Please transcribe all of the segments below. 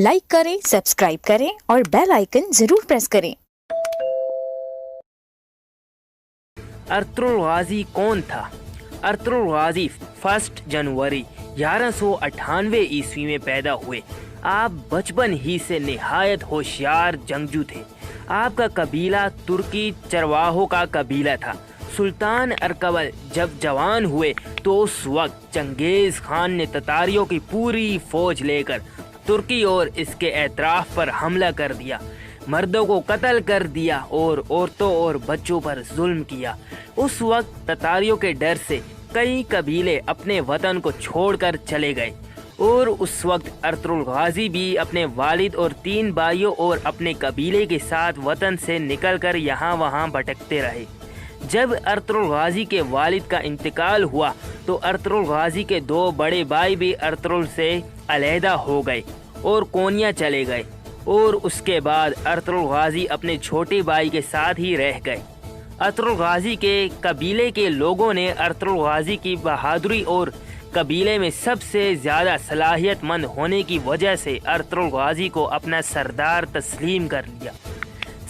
Like करें, subscribe करें और बेल आइकन जरूर प्रेस करें। अर्तुगरुल गाजी कौन था? अर्तुगरुल गाजी 1 जनवरी 1198 ईस्वी में पैदा हुए। आप बचपन ही से निहायत होशियार जंगजू थे। आपका कबीला तुर्की चरवाहों का कबीला था। सुल्तान अरकबल जब जवान हुए तो उस वक्त चंगेज खान ने ततारियों की पूरी फौज लेकर तुर्की और इसके एतराफ पर हमला कर दिया, मर्दों को कत्ल कर दिया और औरतों और बच्चों पर जुल्म किया। उस वक्त ततारियों के डर से कई कबीले अपने वतन को छोड़कर चले गए और उस वक्त अर्तुगरुल गाजी भी अपने वालिद और 3 भाइयों और अपने कबीले के साथ वतन से निकलकर यहाँ वहाँ भटकते रहे। जब अर्तुगरुल गाजी के वालिद का इंतकाल हुआ तो अर्तुगरुल गाजी के 2 बड़े भाई भी अर्तुगरुल से अलहदा हो गए और कोनिया चले गए और उसके बाद अर्तुगरुल गाजी अपने छोटे भाई के साथ ही रह गए। अर्तुगरुल गाजी के कबीले के लोगों ने अर्तुगरुल गाजी की बहादुरी और कबीले में सबसे ज़्यादा सलाहियतमंद होने की वजह से अर्तुगरुल गाजी को अपना सरदार तस्लीम कर लिया।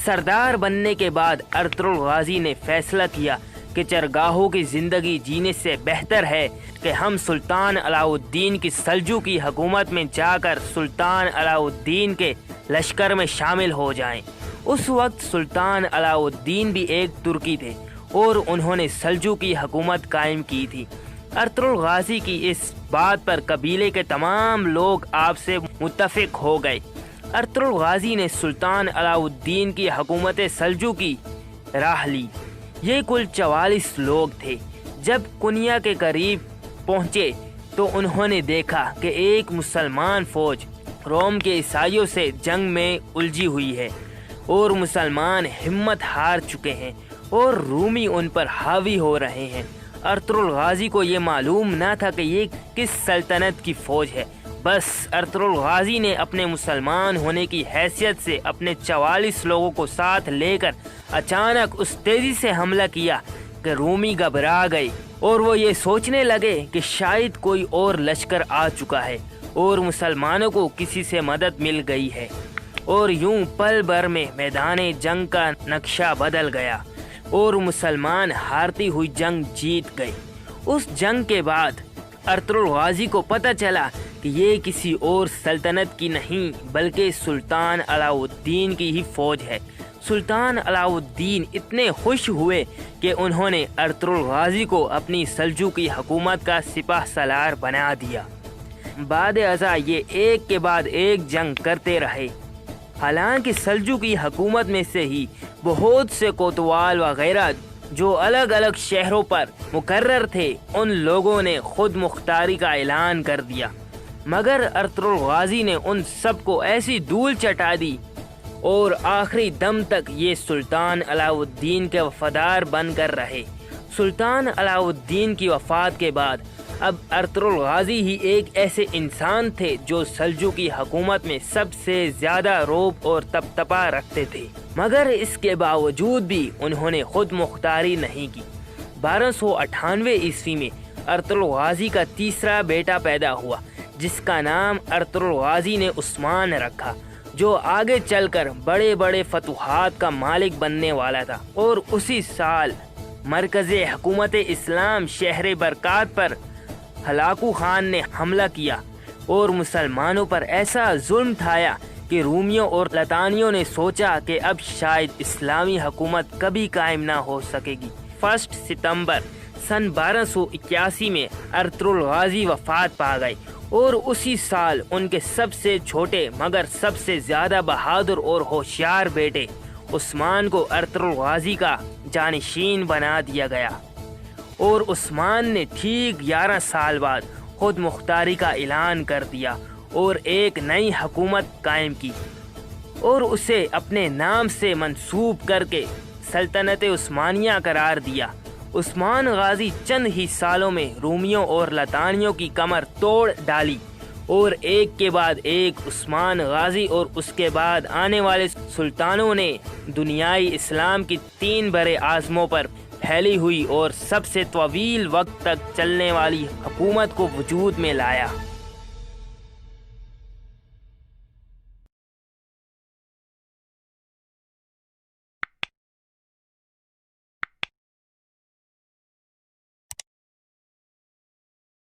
सरदार बनने के बाद अर्तुगरुल गाजी ने फैसला किया कि चरगाहों की ज़िंदगी जीने से बेहतर है कि हम सुल्तान अलाउद्दीन की सल्जूकी हुकूमत में जाकर सुल्तान अलाउद्दीन के लश्कर में शामिल हो जाएं। उस वक्त सुल्तान अलाउद्दीन भी एक तुर्की थे और उन्होंने सल्जूकी हुकूमत कायम की थी। अर्तुगरुल गाजी की इस बात पर कबीले के तमाम लोग आपसे मुत्तफिक हो गए। अर्तुगरुल गाजी ने सुल्तान अलाउद्दीन की हुकूमत सल्जूकी राह ली। ये कुल 44 लोग थे। जब कुनिया के करीब पहुँचे तो उन्होंने देखा कि एक मुसलमान फौज रोम के ईसाइयों से जंग में उलझी हुई है और मुसलमान हिम्मत हार चुके हैं और रूमी उन पर हावी हो रहे हैं। अर्तुगरुल गाजी को ये मालूम न था कि ये किस सल्तनत की फ़ौज है। बस अर्तुगरुल गाजी ने अपने मुसलमान होने की हैसियत से अपने 44 लोगों को साथ लेकर अचानक उस तेज़ी से हमला किया कि रूमी घबरा गए और वो ये सोचने लगे कि शायद कोई और लश्कर आ चुका है और मुसलमानों को किसी से मदद मिल गई है। और यूं पल भर में मैदान जंग का नक्शा बदल गया और मुसलमान हारती हुई जंग जीत गए। उस जंग के बाद अर्तुगरुल गाजी को पता चला कि ये किसी और सल्तनत की नहीं बल्कि सुल्तान अलाउद्दीन की ही फौज है। सुल्तान अलाउद्दीन इतने खुश हुए कि उन्होंने अर्तुगरुल गाजी को अपनी सल्जूकी हुकूमत का सिपाह सालार बना दिया। बाद अज़ा ये एक के बाद एक जंग करते रहे। हालांकि सल्जूकी हुकूमत में से ही बहुत से कोतवाल वगैरह जो अलग अलग शहरों पर मुकर्रर थे, उन लोगों ने खुद मुख्तारी का ऐलान कर दिया, मगर अर्तुगरुल गाजी ने उन सबको ऐसी धूल चटा दी और आखिरी दम तक ये सुल्तान अलाउद्दीन के वफादार बनकर रहे। सुल्तान अलाउद्दीन की वफ़ात के बाद अब अर्तुगरुल गाजी ही एक ऐसे इंसान थे जो सल्जूकी हुकूमत में सबसे ज़्यादा रौब और तपतपा रखते थे, मगर इसके बावजूद भी उन्होंने खुद मुख्तारी नहीं की। 1298 ईस्वी में अर्तुगरुल गाजी का तीसरा बेटा पैदा हुआ जिसका नाम अर्तुगरुल गाजी ने उस्मान रखा, जो आगे चलकर बड़े बड़े फतूहात का मालिक बनने वाला था। और उसी साल मरकज़े हुकूमत इस्लाम शहर बरकात पर हलाकू खान ने हमला किया और मुसलमानों पर ऐसा जुल्म ढाया कि रूमियों और लतानियों ने सोचा कि अब शायद इस्लामी हुकूमत कभी कायम ना हो सकेगी। 1 सितंबर सन 1281 में अर्तुगरुल गाजी वफात पा गए और उसी साल उनके सबसे छोटे मगर सबसे ज़्यादा बहादुर और होशियार बेटे उस्मान को अर्तुगरुल गाजी का जानशीन बना दिया गया और उस्मान ने ठीक 11 साल बाद खुद मुख्तारी का ऐलान कर दिया और एक नई हुकूमत कायम की और उसे अपने नाम से मंसूब करके सल्तनत उस्मानिया करार दिया। उस्मान गाजी चंद ही सालों में रूमियों और लतानियों की कमर तोड़ डाली और एक के बाद एक उस्मान गाजी और उसके बाद आने वाले सुल्तानों ने दुनियाई इस्लाम की 3 बड़े आज़मों पर फैली हुई और सबसे तवील वक्त तक चलने वाली हुकूमत को वजूद में लाया।